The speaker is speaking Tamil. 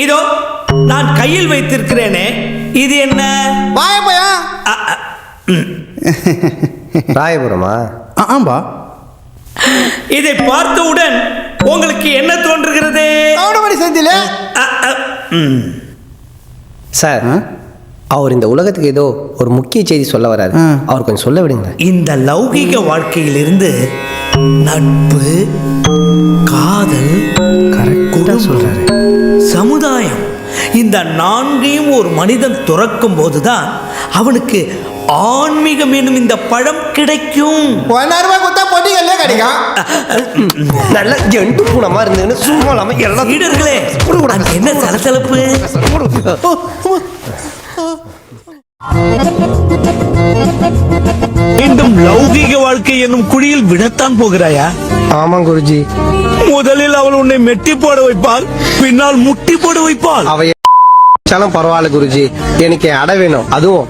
இதோ நான் கையில் வைத்திருக்கிறேனே, இது என்ன? வாயப்பயா. ராயபுரமா? ஆம்பா. இதை பார்த்தவுடன் உங்களுக்கு என்ன தோன்றுகிறது? செந்தில சார், அவர் இந்த உலகத்துக்கு ஏதோ ஒரு முக்கிய செய்தி சொல்ல வராரு. அவர் கொஞ்சம் சொல்ல விடுங்க. இந்த லௌகிக வாழ்க்கையிலிருந்து நட்பு, காதல், கரெக்டா சொல்றாரு, சமுதாயம், இந்த நான்கையும் ஒரு மனிதன் துறக்கும் போதுதான் அவனுக்கு ஆன்மீகம் என்னும் இந்த பழம் கிடைக்கும். 1,000 ரூபாய் கொடுத்தா பொட்டிகள்ல கிடைக்கும். நல்ல ஜெண்டு பூனமா இருந்ததுன்னு சும்மா இல்லாம எல்லாம் லீடர்களே, அங்க என்ன சலசலப்பு? மீண்டும் லௌகிக வாழ்க்கை என்னும் குழியில் விடத்தான் போகிறாயா? ஆமா குருஜி. முதலில் அவள் உன்னை மெட்டி போட வைப்பாள், பின்னால் முட்டி போட வைப்பாள். அவ பரவாயில்ல குருஜி, எனக்கு அடை வேணும், அதுவும்